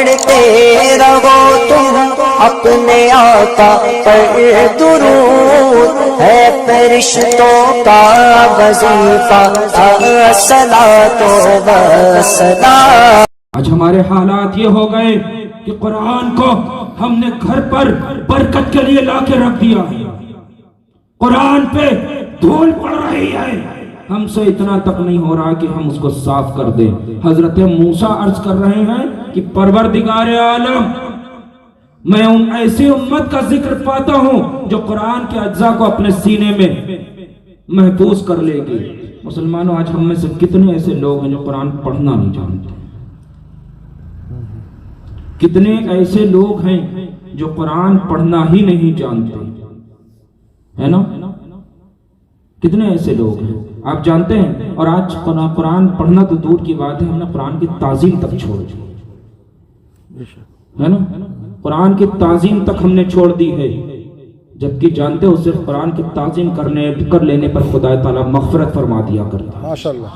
پڑھتے رہو تم اپنے آقا پر درود، ہے فرشتوں کا وظیفہ الصلاۃ والسلام۔ آج ہمارے حالات یہ ہو گئے کہ قرآن کو ہم نے گھر پر برکت کے لیے لا کے رکھ دیا ہے، قرآن پہ دھول پڑ رہی ہے، ہم سے اتنا تک نہیں ہو رہا کہ ہم اس کو صاف کر دیں۔ حضرت موسیٰ عرض کر رہے ہیں کہ پروردگار عالم، میں ایسی امت کا ذکر پاتا ہوں جو قرآن کے اجزاء کو اپنے سینے میں محفوظ کر لے گی۔ مسلمانوں، آج ہم میں سے کتنے ایسے لوگ ہیں جو قرآن پڑھنا نہیں جانتے؟ کتنے ایسے لوگ ہیں جو قرآن پڑھنا ہی نہیں جانتے، ہے نا؟ کتنے ایسے لوگ ہیں آپ جانتے ہیں؟ اور آج قرآن پڑھنا تو دور کی بات ہے، ہم نے قرآن کی تعظیم تک چھوڑ دی، ہے نا؟ قرآن کی تعظیم تک ہم نے چھوڑ دی ہے، جبکہ جانتے ہو صرف قرآن کی تعظیم کر لینے پر خدا تعالیٰ مغفرت فرما دیا کرتا ہے۔ ماشاءاللہ۔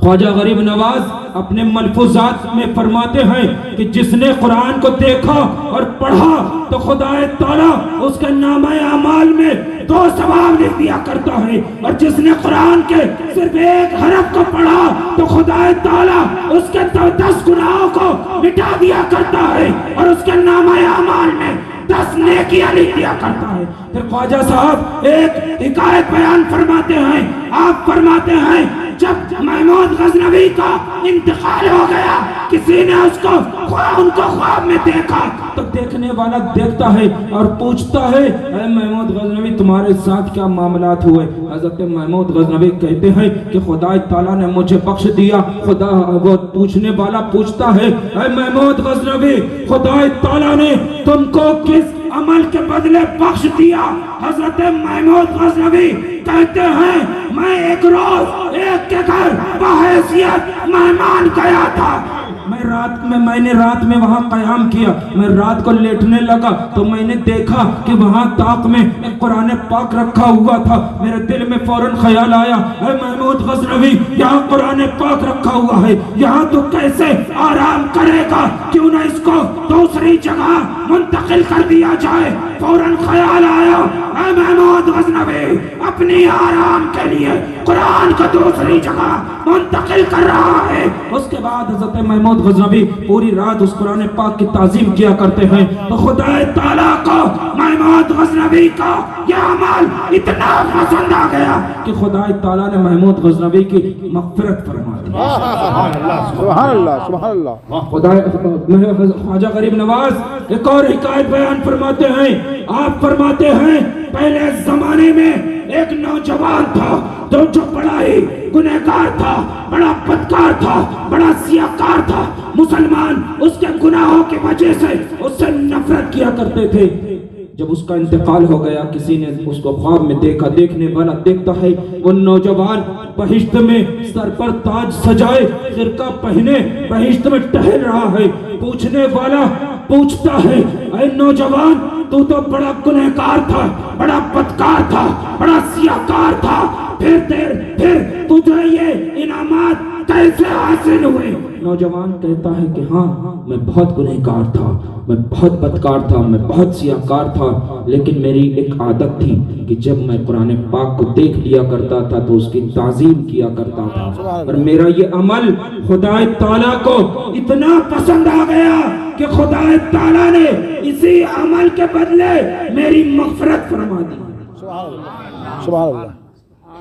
خواجہ غریب نواز اپنے ملفوظات میں فرماتے ہیں کہ جس نے قرآن کو دیکھا اور پڑھا تو خدا تعالیٰ اس کے نامہ اعمال میں 2 ثواب لکھ دیا کرتا ہے، اور جس نے قرآن کے صرف 1 حرف کو پڑھا تو خدا تعالیٰ اس کے 10 گناہوں کو مٹا دیا کرتا ہے اور اس کے نامہ اعمال میں 10 نیکیاں لکھ دیا کرتا ہے۔ پھر خواجہ صاحب ایک حکایت بیان فرماتے ہیں، آپ فرماتے ہیں جب محمود غزنوی کا انتقال ہو گیا، کسی نے ان کو خواب میں دیکھا تو دیکھنے والا دیکھتا ہے اور پوچھتا ہے، اے محمود غزنوی تمہارے ساتھ کیا معاملات ہوئے؟ حضرت محمود غزنوی کہتے ہیں کہ خدا تعالیٰ نے مجھے بخش دیا۔ وہ پوچھنے والا پوچھتا ہے، اے محمود غزنوی خدا تعالیٰ نے تم کو کس عمل کے بدلے بخش دیا؟ حضرت محمود غزنوی کہتے ہیں، میں ایک روز ایک کے گھر بحیثیت مہمان گیا تھا، میں نے رات میں وہاں قیام کیا، میں رات کو لیٹنے لگا تو میں نے دیکھا کہ وہاں طاق میں ایک قرآن پاک رکھا ہوا تھا۔ میرے دل میں فوراً خیال آیا، اے محمود غزنوی یہاں قرآن پاک رکھا ہوا ہے، یہاں تو کیسے آرام کرے گا، کیوں نہ اس کو دوسری جگہ منتقل کر دیا جائے۔ فوراً خیال آیا، اے محمود غزنوی اپنی آرام کے لیے قرآن کو دوسری جگہ منتقل کر رہا ہے۔ اس کے بعد حضرت محمود غزنوی پوری رات اس قرآن پاک کی تعظیم کیا کرتے ہیں، تو خدا تعالیٰ کو محمود غزنوی کا یہ عمل اتنا پسند آ گیا کہ خدا تعالیٰ نے محمود غزنوی کی مغفرت فرما دی۔ سبحان اللہ، سبحان اللہ۔ خواجہ غریب نواز ایک اور حکایت بیان فرماتے ہیں، آپ فرماتے ہیں پہلے زمانے میں ایک نوجوان تھا جو بڑا ہی گنہگار تھا، بڑا بدکار تھا، بڑا سیاہکار تھا۔ مسلمان اس کے گناہوں کی وجہ سے اس سے نفرت کیا کرتے تھے۔ جب اس کا انتقال ہو گیا، کسی نے اس کو خواب میں دیکھا، دیکھنے والا دیکھتا ہے وہ نوجوان بہشت میں سر پر تاج سجائے خرقہ پہنے بہشت میں ٹہل رہا ہے۔ پوچھنے والا پوچھتا ہے، اے نوجوان تو بڑا گنہگار تھا، بڑا بدکار تھا، بڑا سیاہکار تھا، پھر تجھے یہ انعامات کیسے حاصل ہوئے؟ نوجوان کہتا ہے کہ ہاں میں بہت گنہگار تھا، میں بہت بدکار تھا، میں بہت سیاہکار تھا، لیکن میری ایک عادت تھی کہ جب میں قرآن پاک کو دیکھ لیا کرتا تھا تو اس کی تعظیم کیا کرتا تھا، اور میرا یہ عمل خدا تعالیٰ کو اتنا پسند آ گیا کہ خدا تعالیٰ نے اسی عمل کے بدلے میری مغفرت فرما دی۔ سبحان اللہ۔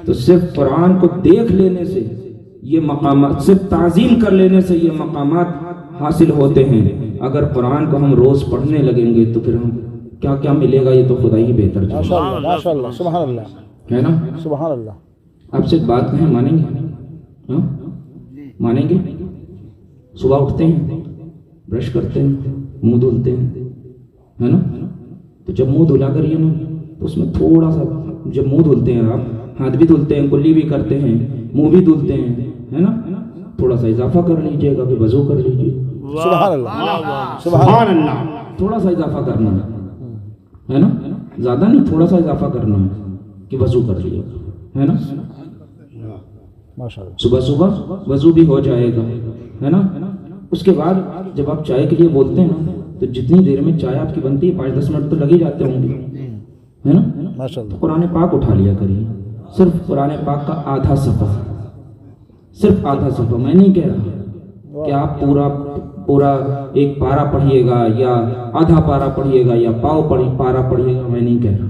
تو صرف قرآن کو دیکھ لینے سے یہ مقامات، صرف تعظیم کر لینے سے یہ مقامات حاصل ہوتے ہیں۔ اگر قرآن کو ہم روز پڑھنے لگیں گے تو پھر ہم کیا کیا ملے گا یہ تو خدا ہی بہتر جانتا ہے۔ ماشاءاللہ، ماشاءاللہ، سبحان اللہ، ہے نا؟ سبحان اللہ۔ آپ سے ایک بات کہیں، مانیں گے؟ مانیں گے؟ صبح اٹھتے ہیں، برش کرتے ہیں، منہ دھلتے ہیں، ہے نا؟ تو جب منہ دھلا کریے نا تو اس میں تھوڑا سا، جب منہ دھلتے ہیں آپ ہاتھ بھی دھلتے ہیں، کلی بھی کرتے ہیں، منہ بھی دھلتے ہیں، ہے نا؟ تھوڑا سا اضافہ کر لیجئے گا کہ وضو کر لیجئے۔ سبحان اللہ، سبحان اللہ۔ تھوڑا سا اضافہ کرنا ہے نا، زیادہ نہیں، تھوڑا سا اضافہ کرنا ہے کہ وضو کر لیجئے، ہے نا؟ ماشاءاللہ۔ صبح صبح وضو بھی ہو جائے گا، ہے نا؟ اس کے بعد جب آپ چائے کے لیے بولتے ہیں نا تو جتنی دیر میں چائے آپ کی بنتی ہے 5-10 منٹ تو لگ ہی جاتے ہوں گے، ہے نا؟ ماشاء اللہ قرآن پاک اٹھا لیا کریے، صرف قرآن پاک کا آدھا صفحہ، صرف آدھا صفحہ. میں نہیں کہہ رہا کہ آپ پورا ایک پارا پڑھیے گا یا آدھا پارا پڑھیے گا یا پارا پڑھیے گا، میں نہیں کہہ رہا،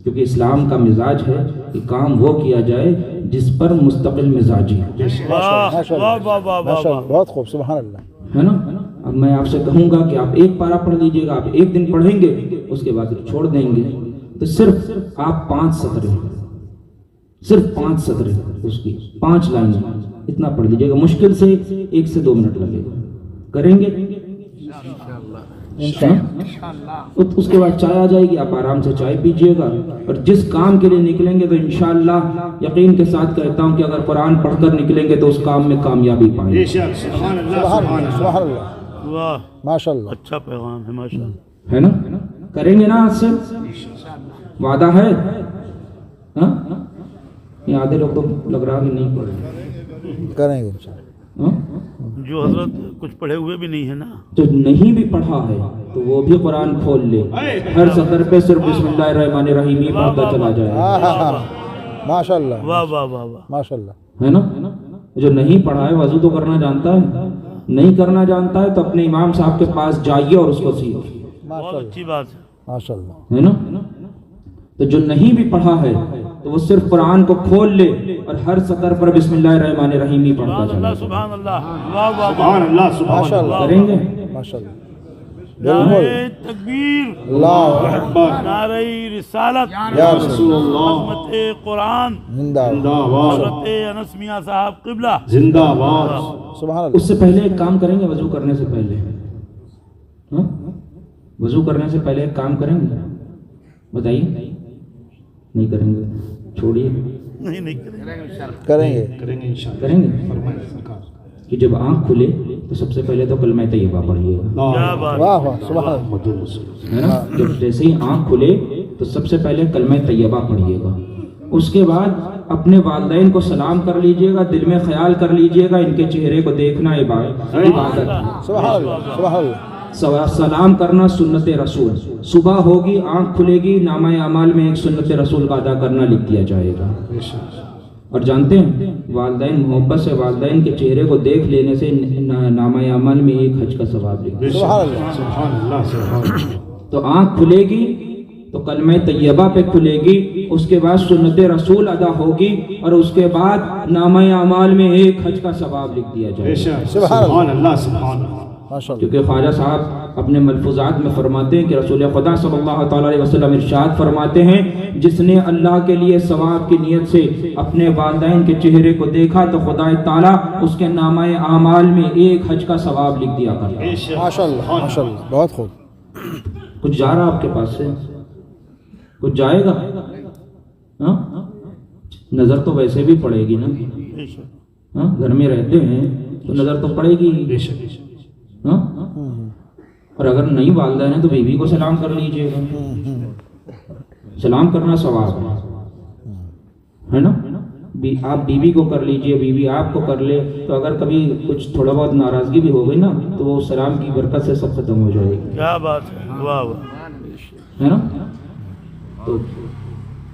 کیونکہ اسلام کا مزاج ہے کہ کام وہ کیا جائے جس پر مستقل مزاجی ہو، ماشاء اللہ بہت خوب سبحان اللہ ہے نا؟ اب میں آپ سے کہوں گا کہ آپ ایک پارا پڑھ لیجئے گا، آپ ایک دن پڑھیں گے، اس کے بعد چھوڑ دیں گے، تو صرف آپ 5 سطریں، صرف 5 سطریں اس کی 5 لائنیں اتنا پڑھ لیجئے گا، مشکل سے 1 سے 2 منٹ لگے گا. کریں گے اس کے بعد چائے آ جائے گی، آپ آرام سے چائے پیجئے گا، اور جس کام کے لیے نکلیں گے تو انشاءاللہ یقین کے ساتھ کہتا ہوں کہ اگر قرآن پڑھ کر نکلیں گے تو اس کام میں کامیابی پائیں گے. سبحان اللہ سبحان اللہ ماشاء اللہ اچھا پیغام ہے ماشاء اللہ. ہے نا؟ کریں گے نا آج سے؟ وعدہ ہے؟ ہاں؟ یہ آدھے لوگ تو لگ رہا کہ نہیں پڑھیں، کریں گے انشاءاللہ. ہاں؟ جو حضرت کچھ پڑھے ہوئے بھی نہیں ہے نا، جو نہیں بھی پڑھا ہے تو وہ بھی قرآن کھول لے، ہر سطر پہ صرف بسم اللہ الرحمن الرحیم ہی پڑھتا چلا جائے، ماشاء اللہ واہ واہ واہ واہ. ماشاء اللہ ہے نا؟ جو نہیں پڑھا ہے وضو تو کرنا جانتا ہے، نہیں کرنا جانتا ہے تو اپنے امام صاحب کے پاس جائیے اور اس کو سیکھیے، بہت اچھی بات ہے. ماشاء اللہ ہے نا؟ تو جو نہیں بھی پڑھا ہے تو وہ صرف قرآن کو کھول لے اور ہر سطر پر بسم اللہ الرحمن الرحیم ہی پڑھتا سبحان چلا اللہ جائے. سبحان اللہ واہ واہ سبحان اللہ ماشاء اللہ کریں گے؟ ماشاء اللہ نعرہ تکبیر، اللہ اکبر نعرہ رسالت، یا رسول عظمت قرآن، زندہ باد حضرت انس میاں صاحب قبلہ زندہ باد سبحان اللہ. اس سے پہلے ایک کام کریں گے، وضو کرنے سے پہلے، ہاں؟ وضو کرنے سے پہلے ایک کام کریں گے، بتائیے. نہیں کریں گے؟ چھوڑیے، نہیں کریں گے کریں گے کہ جب آنکھ کھلے تو سب سے پہلے تو کلمہ طیبہ پڑھیے گا، کیا بات. واہ واہ سبحان اللہ. ہے نا؟ جب جیسے ہی آنکھ کھلے تو سب سے پہلے کلمہ طیبہ پڑھیے گا، اس کے بعد اپنے والدین کو سلام کر لیجئے گا، دل میں خیال کر لیجئے گا ان کے چہرے کو دیکھنا عبادت ہے. سبحان اللہ سبحان اللہ سلام کرنا سنت رسول، صبح ہوگی آنکھ کھلے گی نامہ اعمال میں ایک سنت رسول کا ادا کرنا لکھ دیا جائے گا. اور جانتے ہیں والدین محبت سے والدین کے چہرے کو دیکھ لینے سے نامہ اعمال میں ایک حج کا ثواب لکھ دیا. سبحان اللہ. تو آنکھ کھلے گی تو کلمہ طیبہ پہ کھلے گی، اس کے بعد سنت رسول ادا ہوگی، اور اس کے بعد نامہ اعمال میں ایک حج کا ثواب لکھ دیا جائے گا. سبحان اللہ سبحان اللہ ماشاء اللہ. کیونکہ خواجہ صاحب اپنے ملفوظات میں فرماتے ہیں کہ رسول خدا صلی اللہ تعالیٰ علیہ وسلم ارشاد فرماتے ہیں، جس نے اللہ کے لیے ثواب کی نیت سے اپنے والدین کے چہرے کو دیکھا تو خدا تعالیٰ اس کے نامہ اعمال میں ایک حج کا ثواب لکھ دیا کرتا ہے. ماشاء اللہ ماشاء اللہ بہت خوب. کچھ جا رہا آپ کے پاس سے؟ کچھ جائے گا؟ ہاں؟ نظر تو ویسے بھی پڑے گی نا، ہاں؟ گھر میں رہتے ہیں تو نظر تو پڑے گی، ہاں؟ اور اگر نہیں والدین ہیں تو بیوی کو سلام کر لیجئے گا، سلام کرنا ثواب ہے نا؟ آپ بیوی کو کر لیجئے، بیوی آپ کو کر لے، تو اگر کبھی کچھ تھوڑا بہت ناراضگی بھی ہو گئی نا تو وہ سلام کی برکت سے سب ختم ہو جائے گی. کیا بات ہے واہ واہ. ہے نا؟ تو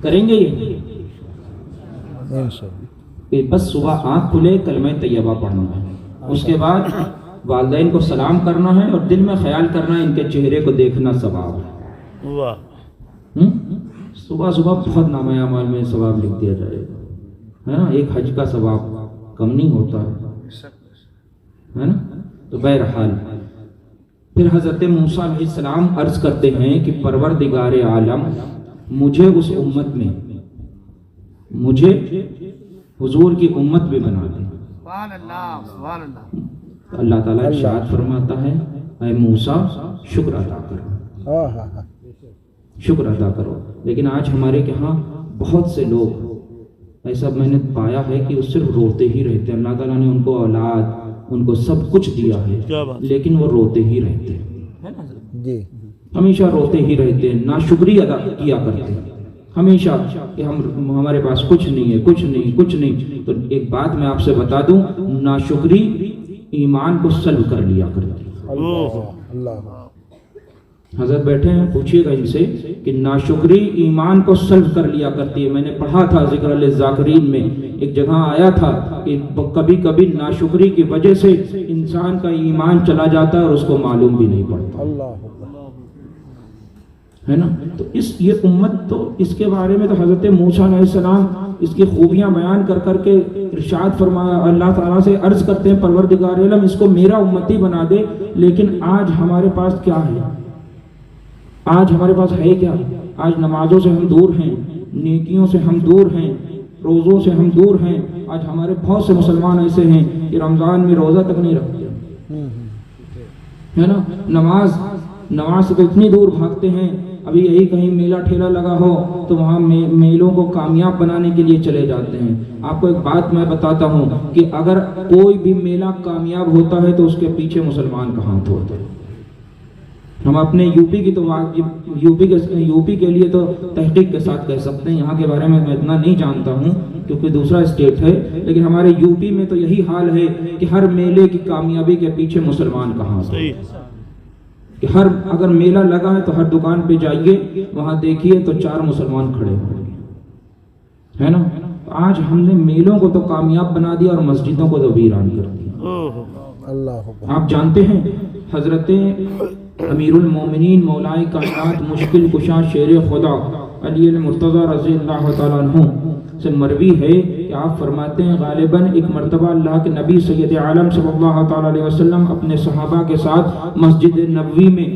کریں گے یہ انشاءاللہ. کہ بس صبح آنکھ کھلے کلمہ طیبہ پڑھنا ہے، اس کے بعد والدین کو سلام کرنا ہے اور دل میں خیال کرنا ہے ان کے چہرے کو دیکھنا ثواب ہے. واہ صبح صبح بہت نامہ اعمال میں ثواب لکھ دیا جائے گا، ہے نا؟ ایک حج کا ثواب کم نہیں ہوتا ہے نا؟ تو بہرحال پھر حضرت موسیٰ علیہ السلام عرض کرتے ہیں کہ پروردگار عالم مجھے اس امت میں، مجھے حضور کی امت بھی بنا دے. اللہ تعالیٰ ارشاد فرماتا ہے اے موسیٰ شکر ادا کرو، شکر ادا کرو. لیکن آج ہمارے یہاں بہت سے لوگ ایسا میں نے پایا ہے کہ وہ صرف روتے ہی رہتے ہیں. اللہ تعالیٰ نے ان کو اولاد، ان کو سب کچھ دیا ہے، لیکن وہ روتے ہی رہتے ہیں، جی ہمیشہ روتے ہی رہتے ہیں، ناشکری ادا کیا کرتے ہیں ہمیشہ کہ ہمارے پاس کچھ نہیں ہے، کچھ نہیں، کچھ نہیں. تو ایک بات میں آپ سے بتا دوں، ناشکری ایمان کو سلب کر لیا کرتی ہے۔ اللہ اللہ حضرت بیٹھے ہیں، پوچھئے گا ان سے کہ ناشکری ایمان کو سلب کر لیا کرتی ہے۔ میں نے پڑھا تھا ذکر للذاکرین میں ایک جگہ آیا تھا کہ کبھی کبھی ناشکری کی وجہ سے انسان کا ایمان چلا جاتا ہے اور اس کو معلوم بھی نہیں پڑتا، اللہ ہے نا۔ تو یہ امت تو اس کے بارے میں تو حضرت موسیٰ علیہ السلام اس کی خوبیاں بیان کر کر کے ارشاد فرمایا، اللہ تعالیٰ سے عرض کرتے ہیں پروردگار عالم اس کو میرا امتی بنا دے، لیکن آج ہمارے پاس کیا ہے؟ آج ہمارے پاس ہے کیا؟ آج نمازوں سے ہم دور ہیں، نیکیوں سے ہم دور ہیں، روزوں سے ہم دور ہیں۔ آج ہمارے بہت سے مسلمان ایسے ہیں کہ رمضان میں روزہ تک نہیں رکھتے، ہے نا۔ نماز سے تو اتنی دور بھاگتے ہیں۔ ابھی یہی کہیں میلہ ٹھیلا لگا ہو تو وہاں میلوں کو کامیاب بنانے کے لیے چلے جاتے ہیں۔ آپ کو ایک بات میں بتاتا ہوں کہ اگر کوئی بھی میلہ کامیاب ہوتا ہے تو اس کے پیچھے مسلمان کا ہاتھ ہوتا ہے۔ ہم اپنے یوپی کے لیے تو تحقیق کے ساتھ کہہ سکتے ہیں، یہاں کے بارے میں اتنا نہیں جانتا ہوں کیونکہ دوسرا اسٹیٹ ہے، لیکن ہمارے یوپی میں تو یہی حال ہے کہ ہر میلے کی کامیابی کے پیچھے مسلمان کا ہاتھ ہے۔ کہ اگر میلہ لگا ہے تو ہر دکان پہ جائیے، وہاں دیکھیے تو 4 مسلمان کھڑے ہوں گے، ہے نا۔ آج ہم نے میلوں کو تو کامیاب بنا دیا اور مسجدوں کو تو ویران کر دیا۔ اللہ آپ جانتے ہیں حضرت امیر المومنین مولائے کائنات مشکل کشا شیر خدا علی المرتضی رضی اللہ تعالیٰ عنہ سے مروی ہے کہ آپ فرماتے ہیں غالباً ایک مرتبہ اللہ کے نبی سید عالم صلی اللہ تعالیٰ علیہ وسلم اپنے صحابہ کے ساتھ مسجد نبوی میں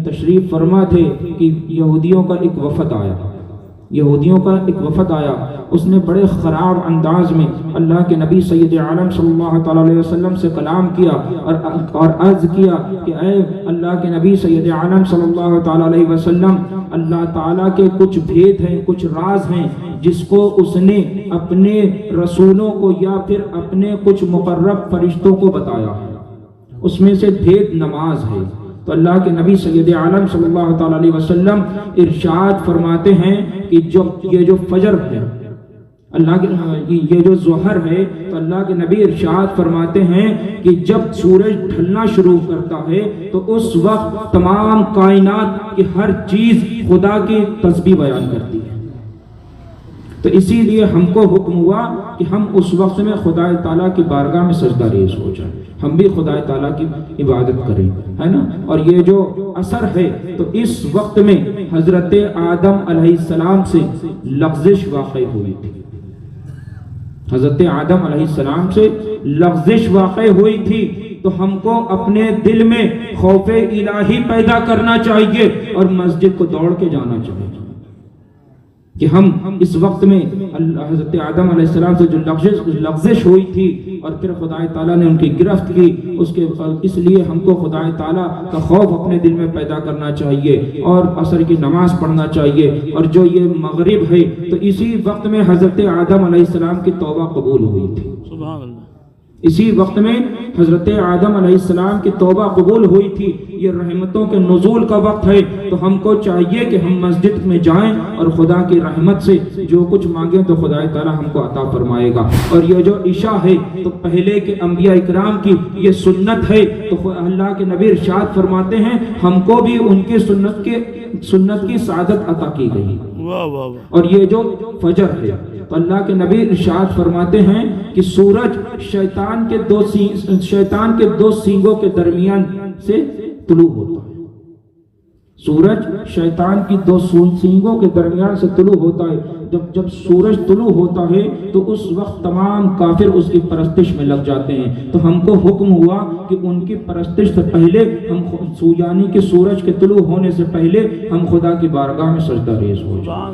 تشریف فرما تھے کہ یہودیوں کا ایک وفد آیا۔ اس نے بڑے خراب انداز میں اللہ کے نبی سید عالم صلی اللہ تعالیٰ علیہ وسلم سے کلام کیا اور عرض کیا کہ اے اللہ کے نبی سید عالم صلی اللہ تعالیٰ علیہ وسلم، اللہ تعالیٰ کے کچھ بھید ہیں، کچھ راز ہیں جس کو اس نے اپنے رسولوں کو یا پھر اپنے کچھ مقرب فرشتوں کو بتایا ہے، اس میں سے بھید نماز ہے۔ تو اللہ کے نبی سید عالم صلی اللہ تعالیٰ علیہ وسلم ارشاد فرماتے ہیں کہ یہ جو فجر ہے، اللہ کے یہ جو ظہر ہے، تو اللہ کے نبی ارشاد فرماتے ہیں کہ جب سورج ڈھلنا شروع کرتا ہے تو اس وقت تمام کائنات کی ہر چیز خدا کی تسبیح بیان کرتی ہے۔ تو اسی لیے ہم کو حکم ہوا کہ ہم اس وقت میں خدا تعالیٰ کی بارگاہ میں سجدہ ریز ہو جائیں، ہم بھی خدا تعالیٰ کی عبادت کریں، ہے نا۔ اور یہ جو اثر ہے تو اس وقت میں حضرت آدم علیہ السلام سے لغزش واقع ہوئی تھی، حضرت آدم علیہ السلام سے لغزش واقع ہوئی تھی۔ تو ہم کو اپنے دل میں خوف الہی پیدا کرنا چاہیے اور مسجد کو دوڑ کے جانا چاہیے کہ ہم اس وقت میں حضرت آدم علیہ السلام سے جو لغزش ہوئی تھی اور پھر خدا تعالیٰ نے ان کی گرفت کی، اس لیے ہم کو خدا تعالیٰ کا خوف اپنے دل میں پیدا کرنا چاہیے اور عصر کی نماز پڑھنا چاہیے۔ اور جو یہ مغرب ہے تو اسی وقت میں حضرت آدم علیہ السلام کی توبہ قبول ہوئی تھی، سبحان اللہ۔ اسی وقت میں حضرت آدم علیہ السلام کی توبہ قبول ہوئی تھی۔ یہ رحمتوں کے نزول کا وقت ہے، تو ہم کو چاہیے کہ ہم مسجد میں جائیں اور خدا کی رحمت سے جو کچھ مانگیں تو خدا تعالیٰ ہم کو عطا فرمائے گا۔ اور یہ جو عشاء ہے تو پہلے کے انبیاء اکرام کی یہ سنت ہے، تو اللہ کے نبی ارشاد فرماتے ہیں ہم کو بھی ان کی سنت کی سعادت عطا کی گئی۔ اور یہ جو فجر ہے تو اللہ کے نبی ارشاد فرماتے ہیں کہ سورج شیطان کے دو سینگوں کے درمیان سے طلوع ہوتا ہے۔ سورج شیطان کی 2 سینگوں کے درمیان سے طلوع ہوتا ہے۔ جب سورج طلوع ہوتا ہے تو اس وقت تمام کافر اس کی پرستش میں لگ جاتے ہیں۔ تو ہم کو حکم ہوا کہ ان کی پرستش سے پہلے ہم یعنی کہ سورج کے طلوع ہونے سے پہلے ہم خدا کی بارگاہ میں سجدہ ریز ہو جائیں۔